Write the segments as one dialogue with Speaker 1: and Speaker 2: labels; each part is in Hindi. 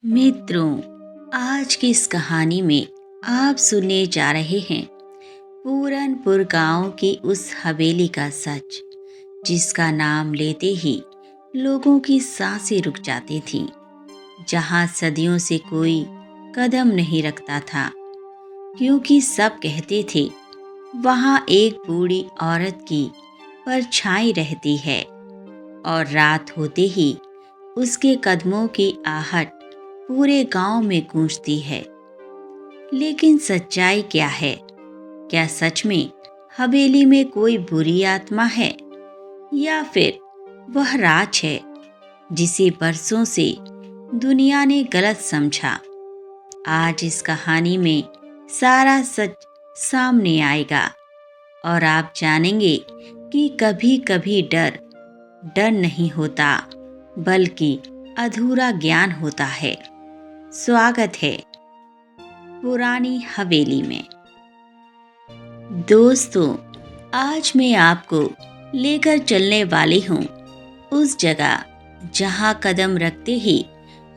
Speaker 1: मित्रों, आज की इस कहानी में आप सुनने जा रहे हैं पूरनपुर गांव की उस हवेली का सच, जिसका नाम लेते ही लोगों की सांसें रुक जाती थीं, जहां सदियों से कोई कदम नहीं रखता था, क्योंकि सब कहते थे वहां एक बूढ़ी औरत की परछाई रहती है और रात होते ही उसके कदमों की आहट पूरे गांव में गूंजती है। लेकिन सच्चाई क्या है? क्या सच में हवेली में कोई बुरी आत्मा है, या फिर वह राज है जिसे बरसों से दुनिया ने गलत समझा? आज इस कहानी में सारा सच सामने आएगा और आप जानेंगे कि कभी कभी डर डर नहीं होता, बल्कि अधूरा ज्ञान होता है। स्वागत है पुरानी हवेली में। दोस्तों, आज मैं आपको लेकर चलने वाली हूँ उस जगह जहाँ कदम रखते ही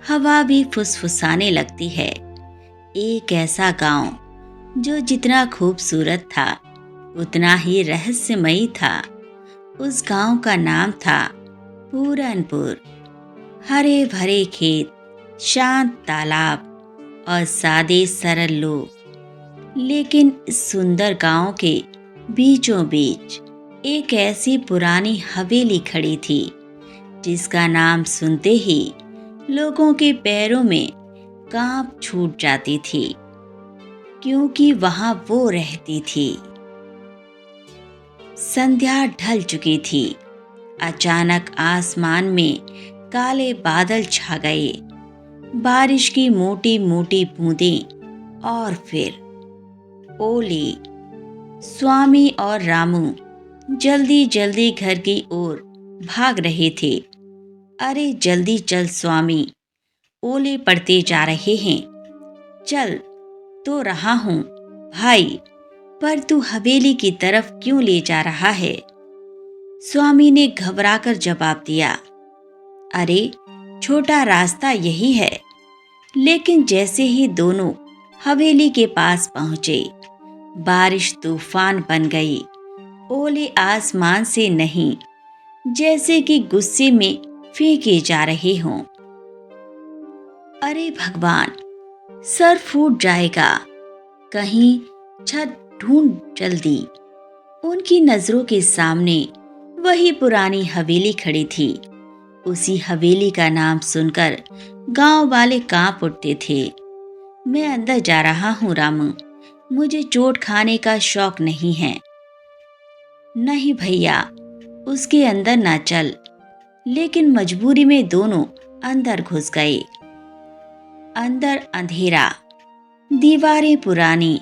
Speaker 1: हवा भी फुसफुसाने लगती है। एक ऐसा गांव जो जितना खूबसूरत था उतना ही रहस्यमयी था। उस गांव का नाम था पूरनपुर। हरे भरे खेत, शांत तालाब और सादे सरल लोग। लेकिन इस सुंदर गांव के बीचों बीच एक ऐसी पुरानी हवेली खड़ी थी जिसका नाम सुनते ही लोगों के पैरों में कांप छूट जाती थी, क्योंकि वहां वो रहती थी। संध्या ढल चुकी थी। अचानक आसमान में काले बादल छा गए। बारिश की मोटी मोटी बूंदें और फिर ओले। स्वामी और रामू जल्दी जल्दी घर की ओर भाग रहे थे। अरे जल्दी चल स्वामी, ओले पड़ते जा रहे हैं। चल तो रहा हूँ भाई, पर तू हवेली की तरफ क्यों ले जा रहा है? स्वामी ने घबराकर जवाब दिया, अरे छोटा रास्ता यही है। लेकिन जैसे ही दोनों हवेली के पास पहुंचे, बारिश तूफान बन गई। ओले आसमान से नहीं, जैसे कि गुस्से में फेंके जा रहे हों। अरे भगवान, सर फूट जाएगा, कहीं छत ढूंढ जल्दी। उनकी नजरों के सामने वही पुरानी हवेली खड़ी थी। उसी हवेली का नाम सुनकर गांव वाले कांप उठते थे। मैं अंदर जा रहा हूँ रामू, मुझे चोट खाने का शौक नहीं है। नहीं भैया, उसके अंदर ना चल। लेकिन मजबूरी में दोनों अंदर घुस गए। अंदर अंधेरा, दीवारें पुरानी,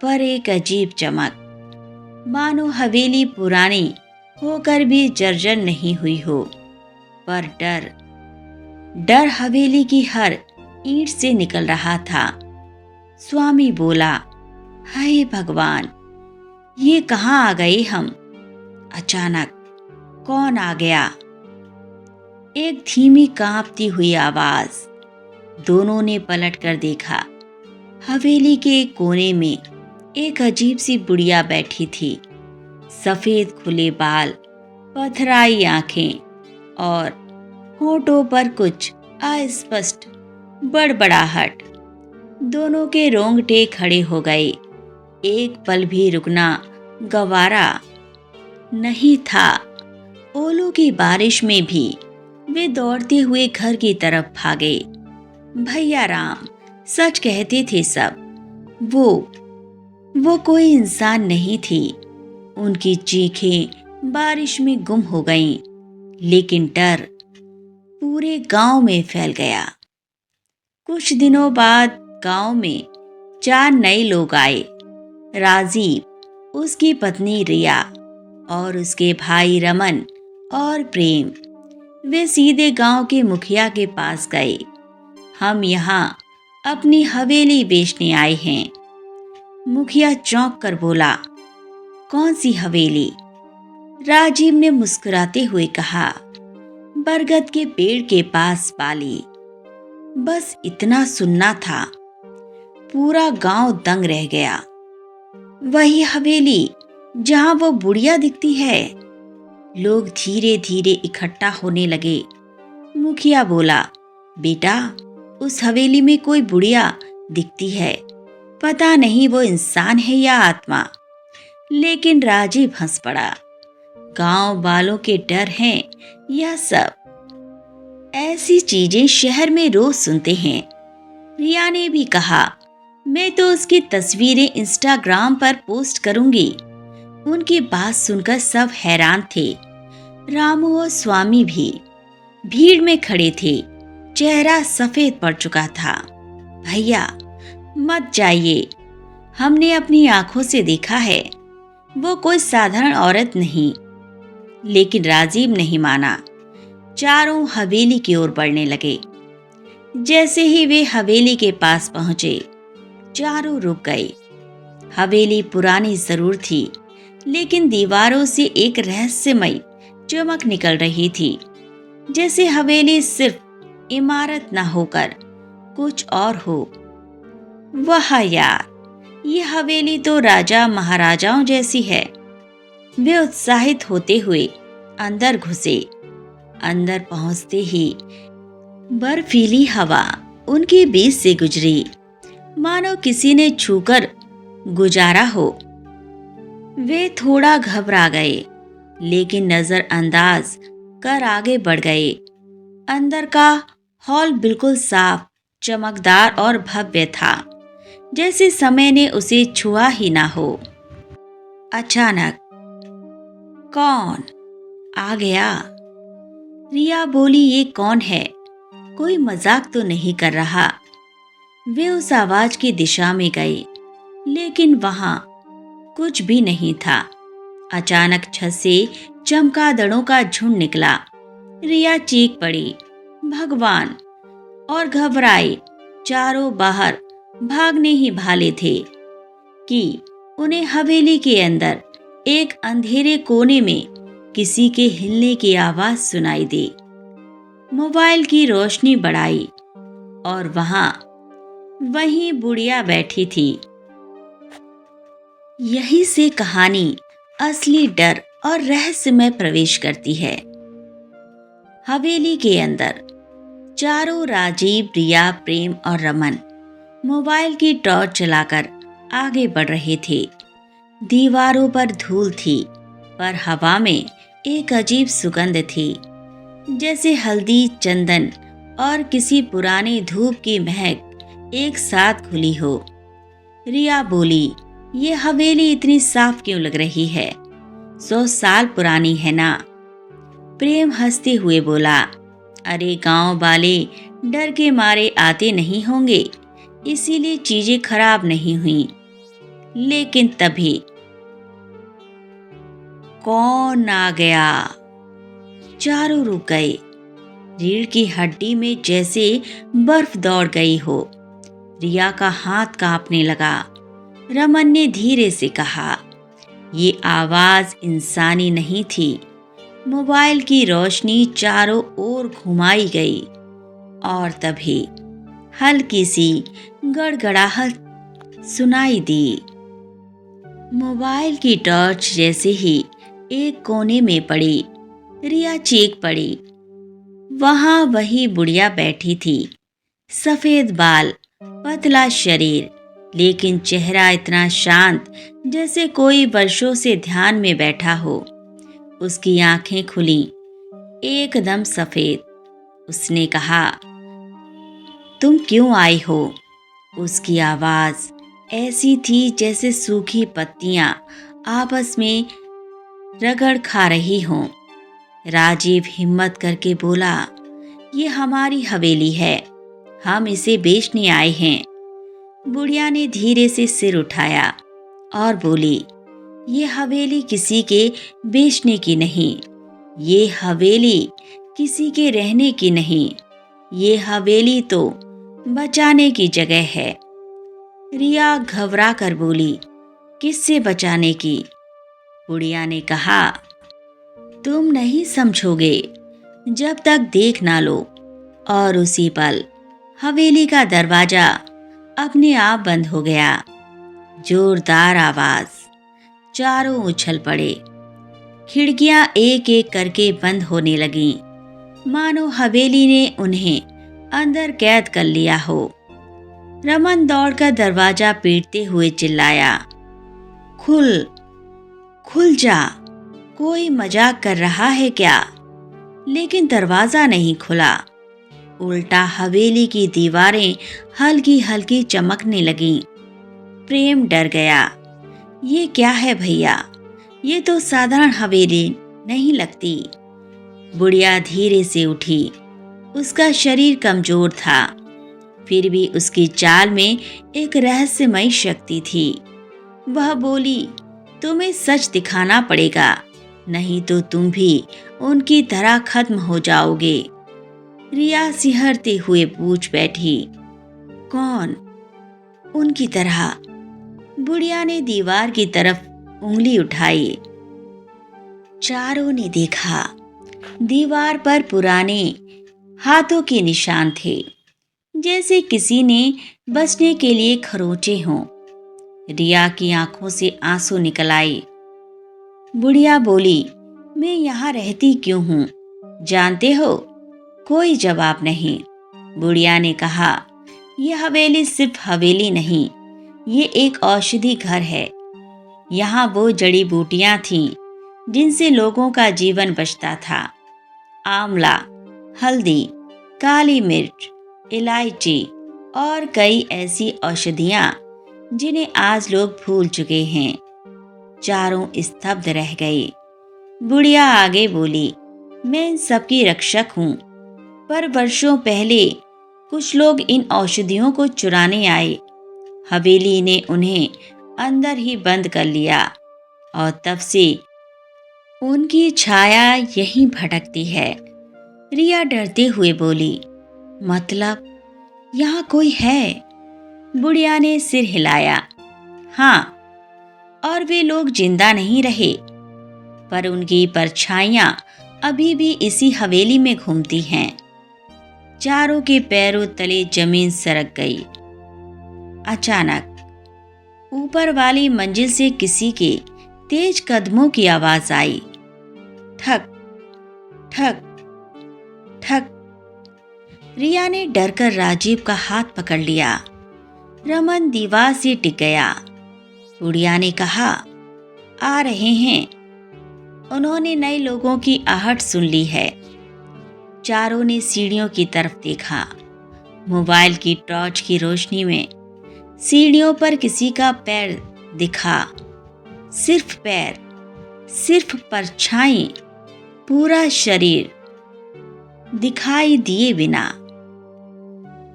Speaker 1: पर एक अजीब चमक, मानो हवेली पुरानी होकर भी जर्जर नहीं हुई हो। पर डर डर हवेली की हर ईंट से निकल रहा था। स्वामी बोला, हाय भगवान, ये कहाँ आ गए हम? अचानक कौन आ गया? एक धीमी कांपती हुई आवाज। दोनों ने पलट कर देखा। हवेली के एक कोने में एक अजीब सी बुढ़िया बैठी थी। सफेद खुले बाल, पथराई आंखें और होठों पर कुछ अस्पष्ट बड़बड़ाहट। दोनों के रोंगटे खड़े हो गए। एक पल भी रुकना गवारा नहीं था। ओलों की बारिश में भी वे दौड़ते हुए घर की तरफ भागे। भैया राम, सच कहते थे सब। वो कोई इंसान नहीं थी। उनकी चीखें बारिश में गुम हो गईं, लेकिन डर पूरे गांव में फैल गया। कुछ दिनों बाद गांव में 4 नए लोग आए। राजीव, उसकी पत्नी रिया और उसके भाई रमन और प्रेम। वे सीधे गांव के मुखिया के पास गए। हम यहाँ अपनी हवेली बेचने आए हैं। मुखिया चौंक कर बोला, कौन सी हवेली? राजीव ने मुस्कुराते हुए कहा, बरगद के पेड़ के पास वाली। बस इतना सुनना था। पूरा गांव दंग रह गया। वही हवेली जहां वो बुढ़िया दिखती है। लोग धीरे धीरे इकट्ठा होने लगे। मुखिया बोला, बेटा, उस हवेली में कोई बुढ़िया दिखती है। पता नहीं वो इंसान है या आत्मा। लेकिन राजीव हंस पड़ा। गांव वालों के डर हैं यह सब। ऐसी चीजें शहर में रोज सुनते हैं। रिया ने भी कहा, मैं तो उसकी तस्वीरें इंस्टाग्राम पर पोस्ट करूंगी। उनकी बात सुनकर सब हैरान थे। रामू और स्वामी भी भीड़ में खड़े थे। चेहरा सफेद पड़ चुका था। भैया, मत जाइए। हमने अपनी आंखों से देखा है। वो कोई साधारण औरत नहीं। लेकिन राजीव नहीं माना। चारों हवेली की ओर बढ़ने लगे। जैसे ही वे हवेली के पास पहुंचे, चारों रुक गए। हवेली पुरानी जरूर थी, लेकिन दीवारों से एक रहस्यमयी चमक निकल रही थी। जैसे हवेली सिर्फ इमारत न होकर कुछ और हो। वाह यार, ये हवेली तो राजा महाराजाओं जैसी है। वे उत्साहित होते हुए अंदर घुसे। अंदर पहुंचते ही बर्फीली हवा उनके बीच से गुजरी, मानो किसी ने छूकर गुजारा हो। वे थोड़ा घबरा गए, लेकिन नजरअंदाज कर आगे बढ़ गए। अंदर का हॉल बिल्कुल साफ, चमकदार और भव्य था, जैसे समय ने उसे छुआ ही ना हो। अचानक कौन आ गया? रिया बोली, ये कौन है? कोई मजाक तो नहीं कर रहा? वे उस आवाज की दिशा में गए, लेकिन वहां कुछ भी नहीं था। अचानक छत से चमगादड़ों का झुंड निकला। रिया चीख पड़ी, भगवान! और घबराई। चारों बाहर भागने ही भाले थे कि उन्हें हवेली के अंदर एक अंधेरे कोने में किसी के हिलने की आवाज सुनाई दी। मोबाइल की रोशनी बढ़ाई और वहीं बुढ़िया बैठी थी। यहीं से कहानी असली डर और रहस्य में प्रवेश करती है। हवेली के अंदर चारों राजीव, रिया, प्रेम और रमन मोबाइल की टॉर्च चलाकर आगे बढ़ रहे थे। दीवारों पर धूल थी, पर हवा में एक अजीब सुगंध थी, जैसे हल्दी, चंदन और किसी पुराने धूप की महक एक साथ घुली हो। रिया बोली, ये हवेली इतनी साफ क्यों लग रही है? 100 साल पुरानी है ना? प्रेम हंसते हुए बोला, अरे गांव वाले डर के मारे आते नहीं होंगे, इसीलिए चीजें खराब नहीं हुई। लेकिन तभी कौन आ गया? चारों रुक गए। रीढ़ की हड्डी में जैसे बर्फ दौड़ गई हो। रिया का हाथ कांपने लगा। रमन ने धीरे से कहा, ये आवाज इंसानी नहीं थी। मोबाइल की रोशनी चारों ओर घुमाई गई और तभी हल्की सी गड़गड़ाहट सुनाई दी। मोबाइल की टॉर्च जैसे ही एक कोने में पड़ी, रिया चीख पड़ी। वहां वही बुढ़िया बैठी थी। सफेद बाल, पतला शरीर, लेकिन चेहरा इतना शांत जैसे कोई वर्षों से ध्यान में बैठा हो। उसकी आंखें खुली, एकदम सफेद। उसने कहा, तुम क्यों आई हो? उसकी आवाज ऐसी थी जैसे सूखी पत्तियां आपस में रगड़ खा रही हों। राजीव हिम्मत करके बोला, ये हमारी हवेली है, हम इसे बेचने आए हैं। बुढ़िया ने धीरे से सिर उठाया और बोली, ये हवेली किसी के बेचने की नहीं, ये हवेली किसी के रहने की नहीं, ये हवेली तो बचाने की जगह है। रिया घबरा कर बोली, किससे बचाने की? बुढ़िया ने कहा, तुम नहीं समझोगे जब तक देख ना लो। और उसी पल हवेली का दरवाजा अपने आप बंद हो गया। जोरदार आवाज, चारों उछल पड़े। खिड़कियां एक एक करके बंद होने लगीं, मानो हवेली ने उन्हें अंदर कैद कर लिया हो। रमन दौड़कर दरवाजा पीटते हुए चिल्लाया, खुल, खुल जा, कोई मजाक कर रहा है क्या? लेकिन दरवाजा नहीं खुला। उल्टा हवेली की दीवारें हल्की हल्की चमकने लगीं। प्रेम डर गया। ये क्या है भैया? ये तो साधारण हवेली नहीं लगती। बुढ़िया धीरे से उठी। उसका शरीर कमजोर था, फिर भी उसकी चाल में एक रहस्यमयी शक्ति थी। वह बोली, तुम्हें सच दिखाना पड़ेगा, नहीं तो तुम भी उनकी तरह खत्म हो जाओगे। रिया सिहरते हुए पूछ बैठी, कौन? उनकी तरह। बुढ़िया ने दीवार की तरफ उंगली उठाई। चारों ने देखा। दीवार पर पुराने हाथों के निशान थे, जैसे किसी ने बचने के लिए खरोंचे हों। रिया की आंखों से आंसू निकल आए। बुढ़िया बोली, मैं यहाँ रहती क्यों हूँ, जानते हो? कोई जवाब नहीं। बुढ़िया ने कहा, यह हवेली सिर्फ हवेली नहीं, ये एक औषधि घर है। यहाँ वो जड़ी बूटियां थीं जिनसे लोगों का जीवन बचता था। आंवला, हल्दी, काली मिर्च, इलायची और कई ऐसी औषधियां जिन्हें आज लोग भूल चुके हैं। चारों स्तब्ध रह गए। बुढ़िया आगे बोली, मैं इन सबकी रक्षक हूँ, पर वर्षों पहले कुछ लोग इन औषधियों को चुराने आए। हवेली ने उन्हें अंदर ही बंद कर लिया और तब से उनकी छाया यहीं भटकती है। रिया डरते हुए बोली, मतलब यहाँ कोई है? बुढ़िया ने सिर हिलाया। हाँ, और वे लोग जिंदा नहीं रहे, पर उनकी परछाइयां अभी भी इसी हवेली में घूमती हैं। चारों के पैरों तले जमीन सरक गई। अचानक ऊपर वाली मंजिल से किसी के तेज कदमों की आवाज आई। ठक ठक ठक। रिया ने डरकर राजीव का हाथ पकड़ लिया। रमन दीवार से टिक गया। बुढ़िया ने कहा, आ रहे हैं। उन्होंने नए लोगों की आहट सुन ली है। चारों ने सीढ़ियों की तरफ देखा। मोबाइल की टॉर्च की रोशनी में सीढ़ियों पर किसी का पैर दिखा। सिर्फ पैर, सिर्फ परछाई, पूरा शरीर दिखाई दिए बिना।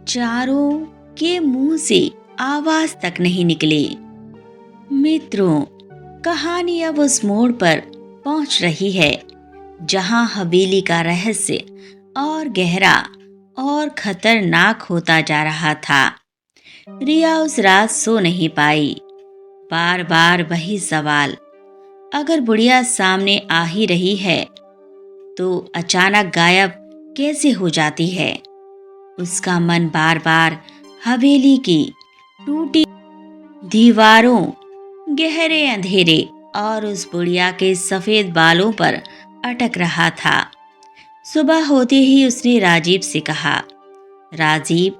Speaker 1: चारों के मुंह से आवाज तक नहीं निकली। मित्रों, कहानी अब उस मोड़ पर पहुंच रही है जहां हवेली का रहस्य और गहरा और खतरनाक होता जा रहा था। रिया उस रात सो नहीं पाई। बार बार वही सवाल, अगर बुढ़िया सामने आ ही रही है तो अचानक गायब कैसे हो जाती है? उसका मन बार बार हवेली की टूटी दीवारों, गहरे अंधेरे और उस बुढ़िया के सफेद बालों पर अटक रहा था। सुबह होते ही उसने राजीव से कहा, राजीव,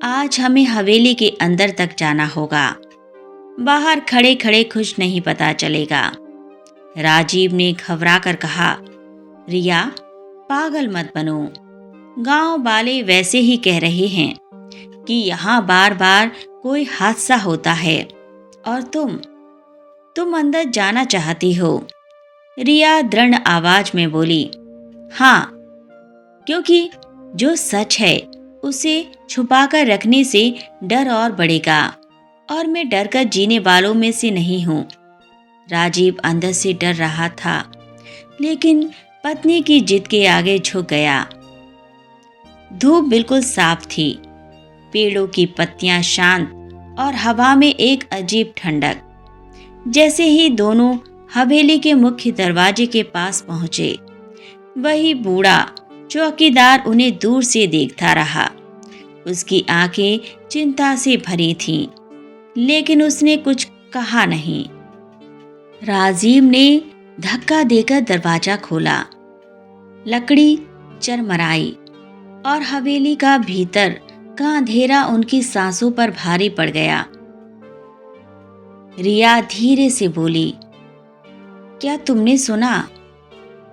Speaker 1: आज हमें हवेली के अंदर तक जाना होगा। बाहर खड़े खड़े कुछ नहीं पता चलेगा। राजीव ने घबरा कर कहा, रिया, पागल मत बनो। गांव वाले वैसे ही कह रहे हैं कि यहाँ बार बार कोई हादसा होता है और तुम अंदर जाना चाहती हो। रिया दृढ़ आवाज में बोली, हाँ, क्योंकि जो सच है उसे छुपाकर रखने से डर और बढ़ेगा, और मैं डर कर जीने वालों में से नहीं हूँ। राजीव अंदर से डर रहा था, लेकिन पत्नी की जिद के आगे झुक गया। धूप बिल्कुल साफ थी, पेड़ों की पत्तियां शांत और हवा में एक अजीब ठंडक। जैसे ही दोनों हवेली के मुख्य दरवाजे के पास पहुंचे, वही बूढ़ा चौकीदार उन्हें दूर से देखता रहा। उसकी आंखें चिंता से भरी थीं, लेकिन उसने कुछ कहा नहीं। राजीव ने धक्का देकर दरवाजा खोला। लकड़ी चरमराई और हवेली का भीतर का अंधेरा उनकी सांसों पर भारी पड़ गया। रिया धीरे से बोली, क्या तुमने सुना?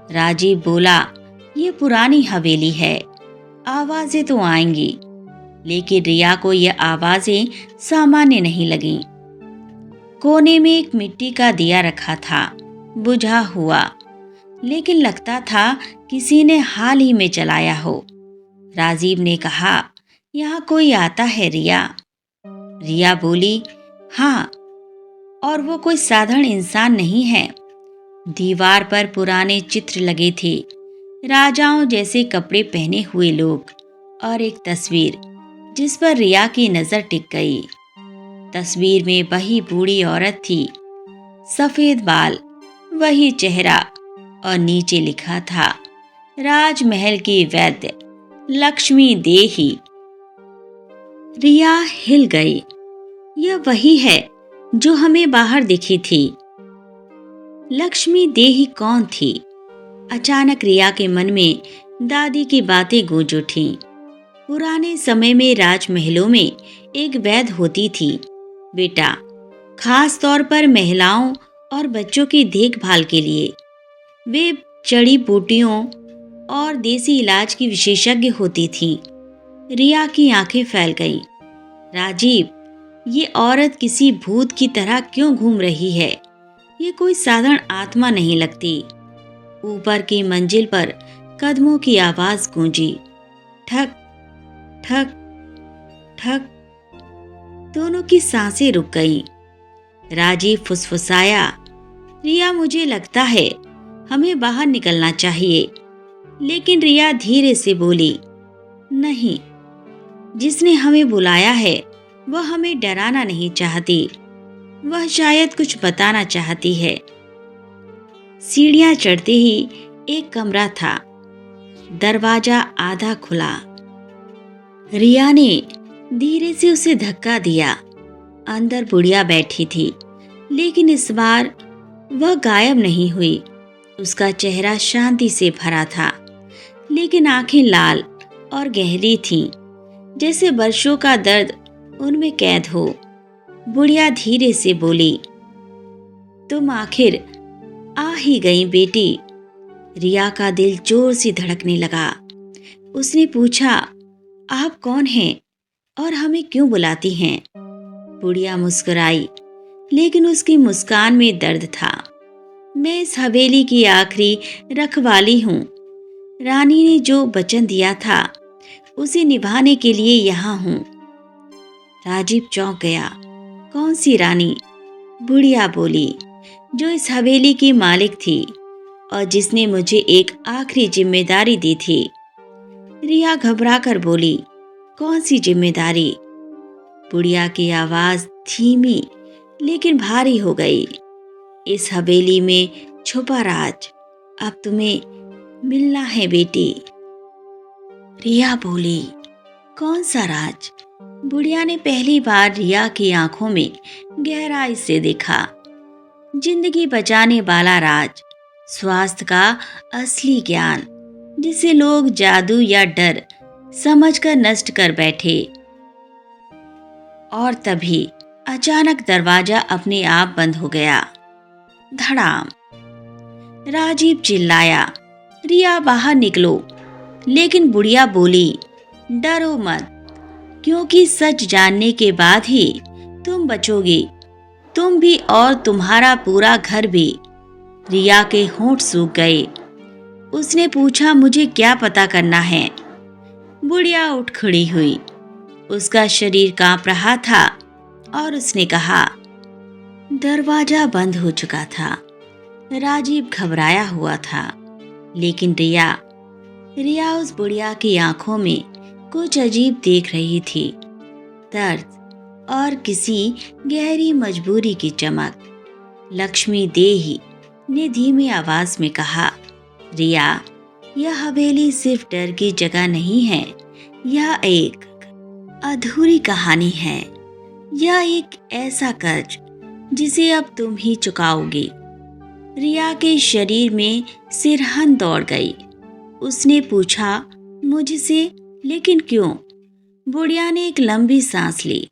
Speaker 1: राजीव बोला, ये पुरानी हवेली है, आवाजें तो आएंगी। लेकिन रिया को ये आवाजें सामान्य नहीं लगीं। कोने में एक मिट्टी का दिया रखा था, बुझा हुआ, लेकिन लगता था किसी ने हाल ही में जलाया हो। राजीव ने कहा, यहाँ कोई आता है रिया? रिया बोली, हाँ, और वो कोई साधारण इंसान नहीं है। दीवार पर पुराने चित्र लगे थे, राजाओं जैसे कपड़े पहने हुए लोग, और एक तस्वीर जिस पर रिया की नजर टिक गई। तस्वीर में वही बूढ़ी औरत थी, सफेद बाल, वही चेहरा, और नीचे लिखा था, राजमहल की वैद्य लक्ष्मी देही। रिया हिल गई। यह वही है जो हमें बाहर दिखी थी। लक्ष्मी देही कौन थी? अचानक रिया के मन में दादी की बातें गूंज उठीं। पुराने समय में राजमहलों में एक वैद्य होती थी बेटा, खास तौर पर महिलाओं और बच्चों की देखभाल के लिए। वे जड़ी बूटियों और देसी इलाज की विशेषज्ञ होती थीं। रिया की आंखें फैल गईं। राजीव, ये औरत किसी भूत की तरह क्यों घूम रही है? ये कोई साधारण आत्मा नहीं लगती। ऊपर की मंजिल पर कदमों की आवाज गूंजी, ठक ठक ठक। दोनों की सांसें रुक गईं। राजीव फुसफुसाया, रिया, मुझे लगता है हमें बाहर निकलना चाहिए। लेकिन रिया धीरे से बोली, नहीं, जिसने हमें बुलाया है वह हमें डराना नहीं चाहती। वह शायद कुछ बताना चाहती है। सीढ़ियां चढ़ते ही एक कमरा था, दरवाजा आधा खुला। रिया ने धीरे से उसे धक्का दिया। अंदर बुढ़िया बैठी थी, लेकिन इस बार वह गायब नहीं हुई। उसका चेहरा शांति से भरा था, लेकिन आंखें लाल और गहरी थीं, जैसे वर्षों का दर्द उनमें कैद हो। बुढ़िया धीरे से बोली, तुम आखिर आ ही गई बेटी। रिया का दिल जोर से धड़कने लगा। उसने पूछा, आप कौन हैं और हमें क्यों बुलाती हैं? बुढ़िया मुस्कुराई, लेकिन उसकी मुस्कान में दर्द था। मैं इस हवेली की आखिरी रखवाली हूँ। रानी ने जो वचन दिया था उसे निभाने के लिए यहाँ हूँ। राजीव चौंक गया। कौन सी रानी? बुढ़िया बोली, जो इस हवेली की मालिक थी और जिसने मुझे एक आखिरी जिम्मेदारी दी थी। रिया घबराकर बोली, कौन सी जिम्मेदारी? बुढ़िया की आवाज धीमी लेकिन भारी हो गई। इस हवेली में छुपा राज अब तुम्हें मिलना है बेटी। रिया बोली, कौन सा राज? बुढ़िया ने पहली बार रिया की आंखों में गहराई से देखा। जिंदगी बचाने वाला राज, स्वास्थ्य का असली ज्ञान, जिसे लोग जादू या डर समझकर नष्ट कर बैठे। और तभी अचानक दरवाजा अपने आप बंद हो गया। धड़ाम। राजीव चिल्लाया, रिया बाहर निकलो। लेकिन बुढ़िया बोली, डरो मत, क्योंकि सच जानने के बाद ही तुम बचोगे, तुम भी और तुम्हारा पूरा घर भी। रिया के होंठ सूख गए। उसने पूछा, मुझे क्या पता करना है? बुढ़िया उठ खड़ी हुई। उसका शरीर कांप रहा था और उसने कहा, दरवाजा बंद हो चुका था। राजीव घबराया हुआ था, लेकिन रिया उस बुढ़िया की आंखों में कुछ अजीब देख रही थी, दर्द और किसी गहरी मजबूरी की चमक। लक्ष्मी देही ने धीमी आवाज में कहा, रिया, यह हवेली सिर्फ डर की जगह नहीं है, यह एक अधूरी कहानी है। यह एक ऐसा कर्ज जिसे अब तुम ही चुकाओगे। रिया के शरीर में सिरहन दौड़ गई। उसने पूछा मुझसे, लेकिन क्यों? बुढ़िया ने एक लंबी सांस ली।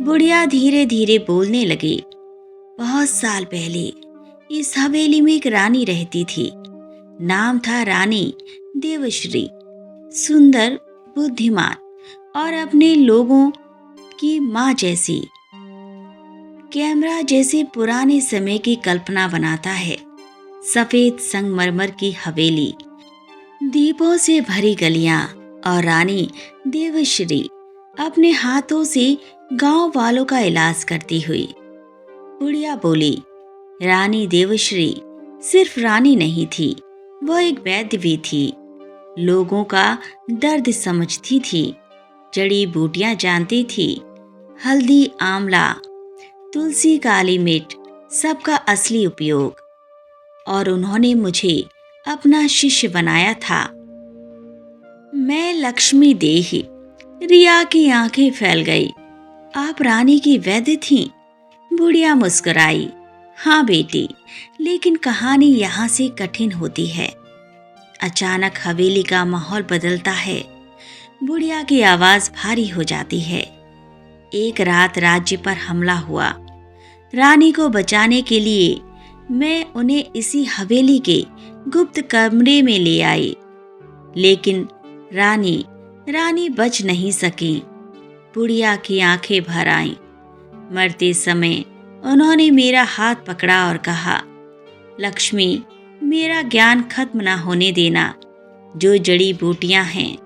Speaker 1: बुढ़िया धीरे धीरे बोलने लगी। बहुत साल पहले इस हवेली में एक रानी रहती थी। नाम था रानी देवश्री। सुंदर, बुद्धिमान और अपने लोगों की माँ जैसी। कैमरा जैसे पुराने समय की कल्पना बनाता है। सफेद संगमरमर की हवेली, दीपों से भरी गलियां और रानी देवश्री अपने हाथों से गांव वालों का इलाज करती हुई। बुढ़िया बोली, रानी देवश्री सिर्फ रानी नहीं थी, वह एक वैद्य भी थी। लोगों का दर्द समझती थी, जड़ी बूटियां जानती थी। हल्दी, आंवला, तुलसी, काली मिर्च, सबका असली उपयोग। और उन्होंने मुझे अपना शिष्य बनाया था। मैं लक्ष्मी देही। रिया की आंखें फैल गई। आप रानी की वैद्य थीं? बुढ़िया मुस्कुराई। हाँ बेटी, लेकिन कहानी यहाँ से कठिन होती है। अचानक हवेली का माहौल बदलता है। बुढ़िया की आवाज भारी हो जाती है। एक रात राज्य पर हमला हुआ। रानी को बचाने के लिए मैं उन्हें इसी हवेली के गुप्त कमरे में ले आई, लेकिन रानी बच नहीं सकी। बुढ़िया की आंखें भर आईं। मरते समय उन्होंने मेरा हाथ पकड़ा और कहा, लक्ष्मी, मेरा ज्ञान खत्म ना होने देना। जो जड़ी बूटियां हैं,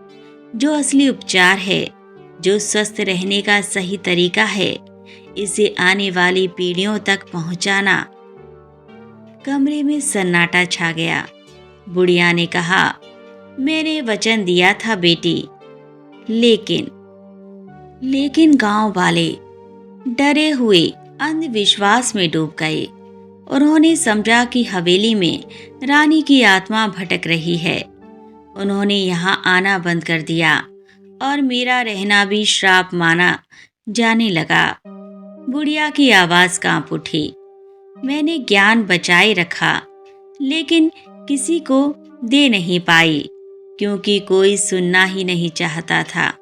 Speaker 1: जो असली उपचार है, जो स्वस्थ रहने का सही तरीका है, इसे आने वाली पीढ़ियों तक पहुंचाना। कमरे में सन्नाटा छा गया। बुढ़िया ने कहा, मैंने वचन दिया था बेटी, लेकिन गांव वाले डरे हुए अंधविश्वास में डूब गए। उन्होंने समझा कि हवेली में रानी की आत्मा भटक रही है। उन्होंने यहाँ आना बंद कर दिया और मेरा रहना भी श्राप माना जाने लगा। बुढ़िया की आवाज कांप उठी। मैंने ज्ञान बचाए रखा, लेकिन किसी को दे नहीं पाई, क्योंकि कोई सुनना ही नहीं चाहता था।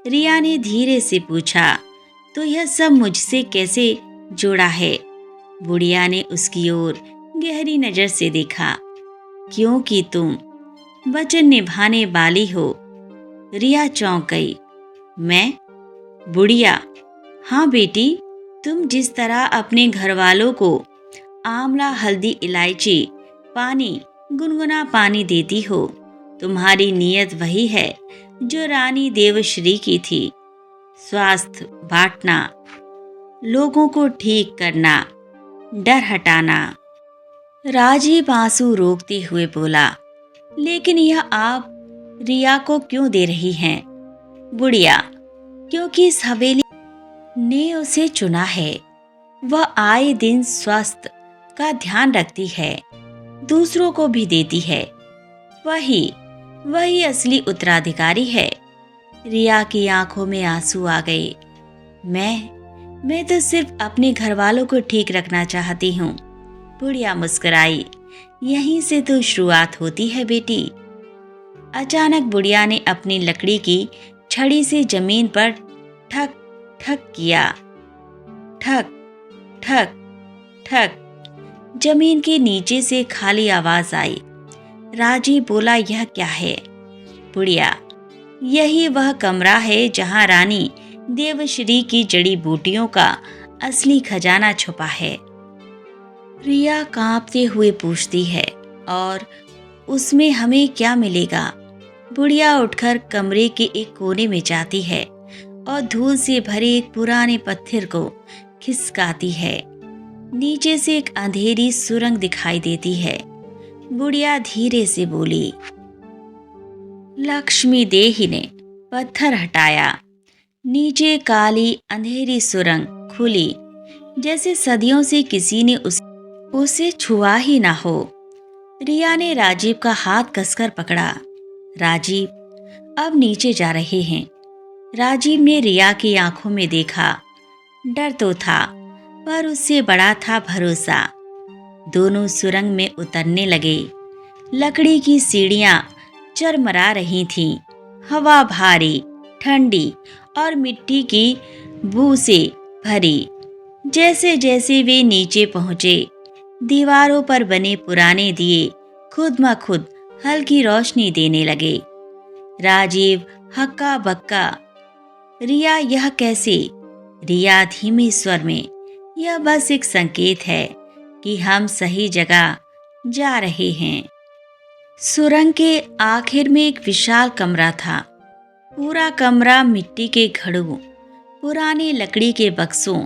Speaker 1: रिया ने धीरे से पूछा, तो यह सब मुझसे कैसे जुड़ा है? बुढ़िया ने उसकी ओर गहरी नजर से देखा। क्योंकि तुम वचन निभाने वाली हो। रिया चौंक गई। मैं? बुढ़िया, हाँ बेटी, तुम जिस तरह अपने घर वालों को आंवला, हल्दी, इलायची, पानी, गुनगुना पानी देती हो, तुम्हारी नीयत वही है जो रानी देवश्री की थी। स्वास्थ्य बांटना, लोगों को ठीक करना, डर हटाना। राजीव आंसू रोकते हुए बोला, लेकिन यह आप रिया को क्यों दे रही हैं? बुढ़िया, क्योंकि इस हवेली ने उसे चुना है। वह आए दिन स्वास्थ्य का ध्यान रखती है, दूसरों को भी देती है। वही असली उत्तराधिकारी है। रिया की आंखों में आंसू आ गए। मैं तो सिर्फ अपने घर वालों को ठीक रखना चाहती हूँ। बुढ़िया मुस्कुराई। यहीं से तो शुरुआत होती है बेटी। अचानक बुढ़िया ने अपनी लकड़ी की छड़ी से जमीन पर ठक ठक किया। ठक ठक ठक। जमीन के नीचे से खाली आवाज आई। राजीव बोला, यह क्या है? बुढ़िया, यही वह कमरा है जहां रानी देवश्री की जड़ी बूटियों का असली खजाना छुपा है। रिया कांपते हुए पूछती है, और उसमें हमें क्या मिलेगा? बुढ़िया उठकर कमरे के एक कोने में जाती है और धूल से भरे एक पुराने पत्थर को खिसकाती है। नीचे से एक अंधेरी सुरंग दिखाई देती है। बुढ़िया धीरे से बोली। लक्ष्मी देही ने पत्थर हटाया। नीचे काली अंधेरी सुरंग खुली, जैसे सदियों से किसी ने उसे छुआ ही ना हो। रिया ने राजीव का हाथ कसकर पकड़ा। राजीव, अब नीचे जा रहे हैं। राजीव ने रिया की आंखों में देखा। डर तो था, पर उससे बड़ा था भरोसा। दोनों सुरंग में उतरने लगे। लकड़ी की सीढ़ियां चरमरा रही थीं। हवा भारी, ठंडी और मिट्टी की बू से भरी। जैसे जैसे वे नीचे पहुंचे, दीवारों पर बने पुराने दिए खुद ब खुद हल्की रोशनी देने लगे। राजीव हक्का बक्का, रिया यह कैसे? रिया धीमे स्वर में, यह बस एक संकेत है कि हम सही जगह जा रहे हैं। सुरंग के आखिर में एक विशाल कमरा था। पूरा कमरा मिट्टी के घड़ों, पुराने लकड़ी के बक्सों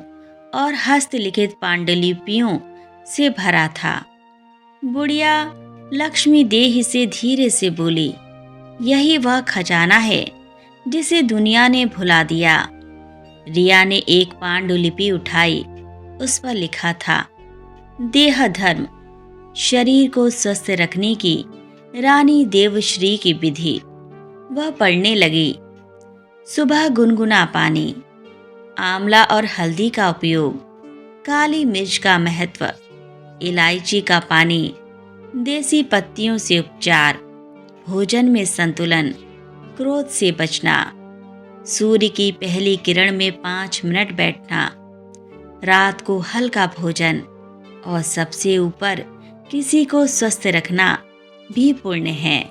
Speaker 1: और हस्तलिखित पांडुलिपियों से भरा था। बुढ़िया लक्ष्मी देह से धीरे से बोली, यही वह खजाना है जिसे दुनिया ने भुला दिया। रिया ने एक पांडुलिपि उठाई। उस पर लिखा था, देह धर्म, शरीर को स्वस्थ रखने की रानी देवश्री की विधि। वह पढ़ने लगी। सुबह गुनगुना पानी, आंवला और हल्दी का उपयोग, काली मिर्च का महत्व, इलायची का पानी, देसी पत्तियों से उपचार, भोजन में संतुलन, क्रोध से बचना, सूर्य की पहली किरण में 5 मिनट बैठना, रात को हल्का भोजन और सबसे ऊपर किसी को स्वस्थ रखना भी पुण्य है।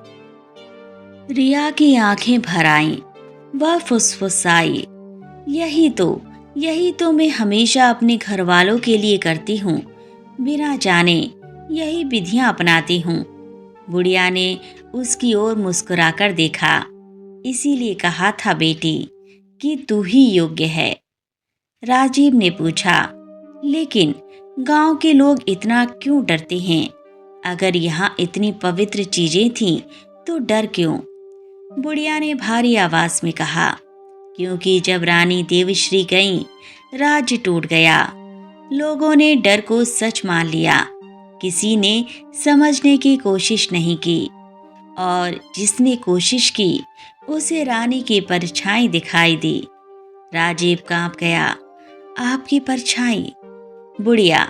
Speaker 1: रिया की आंखें भर आईं। वह फुसफुसाई, यही तो मैं हमेशा अपने घर वालों के लिए करती हूँ, बिना जाने यही विधियां अपनाती हूँ। बुढ़िया ने उसकी ओर मुस्कुराकर देखा। इसीलिए कहा था बेटी कि तू ही योग्य है। राजीव ने पूछा, लेकिन गांव के लोग इतना क्यों डरते हैं? अगर यहाँ इतनी पवित्र चीजें थीं तो डर क्यों? बुढ़िया ने भारी आवाज में कहा, क्योंकि जब रानी देवश्री गईं, राज्य टूट गया। लोगों ने डर को सच मान लिया। किसी ने समझने की कोशिश नहीं की, और जिसने कोशिश की उसे रानी की परछाई दिखाई दी। राजीव कांप गया। आपकी परछाई? बुढ़िया,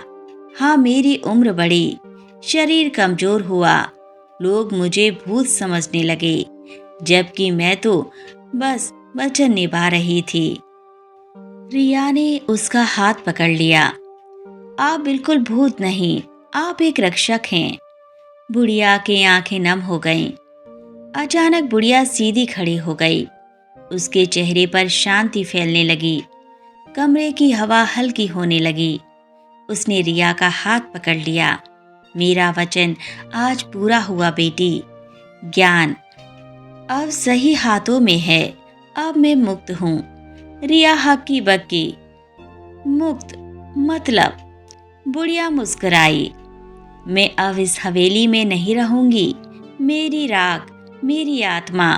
Speaker 1: हाँ, मेरी उम्र बढ़ी, शरीर कमजोर हुआ, लोग मुझे भूत समझने लगे, जबकि मैं तो बस वचन निभा रही थी। रिया ने उसका हाथ पकड़ लिया। आप बिल्कुल भूत नहीं, आप एक रक्षक हैं। बुढ़िया की आंखें नम हो गईं। अचानक बुढ़िया सीधी खड़ी हो गई। उसके चेहरे पर शांति फैलने लगी। कमरे की हवा हल्की होने लगी। उसने रिया का हाथ पकड़ लिया। मेरा वचन आज पूरा हुआ बेटी। ज्ञान अब सही हाथों में है। अब मैं मुक्त हूँ। रिया हक्की बक्की। मुक्त मतलब? बुढ़िया मुस्कुराई। मैं अब इस हवेली में नहीं रहूंगी। मेरी राख, मेरी आत्मा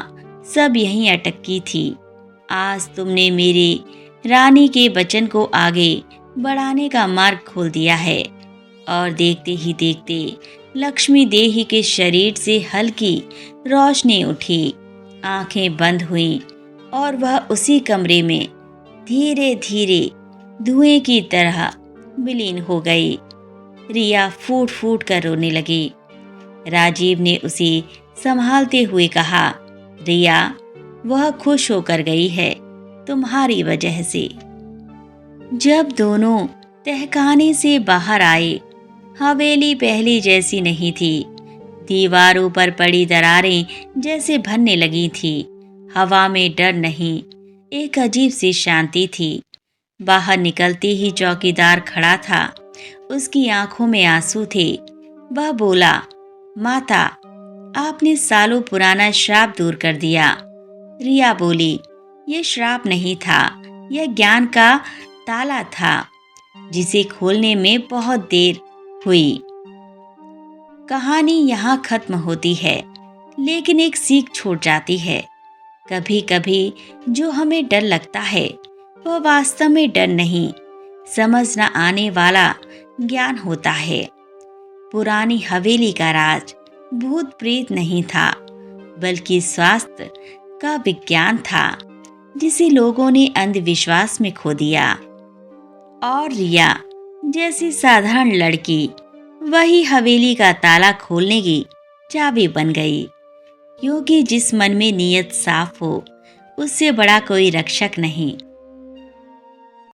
Speaker 1: सब यहीं अटकी थी। आज तुमने मेरे रानी के वचन को आगे बढ़ाने का मार्ग खोल दिया है। और देखते ही देखते लक्ष्मी देही के शरीर से हल्की रोशनी उठी, आंखें बंद हुईं और वह उसी कमरे में धीरे धीरे धुएं की तरह विलीन हो गई। रिया फूट फूट कर रोने लगी। राजीव ने उसे संभालते हुए कहा, रिया, वह खुश होकर गई है तुम्हारी वजह से। जब दोनों तहखाने से बाहर आए, हवेली पहले जैसी नहीं थी। दीवारों पर पड़ी दरारें जैसे भरने लगी थी। हवा में डर नहीं, एक अजीब सी शांति थी। बाहर निकलते ही चौकीदार खड़ा था। उसकी आंखों में आंसू थे। वह बोला, माता, आपने सालों पुराना श्राप दूर कर दिया। रिया बोली, यह श्राप नहीं था, यह ज्ञान का ताला था, जिसे खोलने में बहुत देर हुई। कहानी यहाँ खत्म होती है, लेकिन एक सीख छूट जाती है। कभी कभी जो हमें डर लगता है वह वास्तव में डर नहीं, समझ न आने वाला ज्ञान होता है। पुरानी हवेली का राज भूत प्रेत नहीं था, बल्कि स्वास्थ्य का विज्ञान था। जिसे लोगों ने अंधविश्वास में खो दिया। और रिया जैसी साधारण लड़की वही हवेली का ताला खोलने की चाबी बन गई, क्योंकि जिस मन में नीयत साफ हो उससे बड़ा कोई रक्षक नहीं।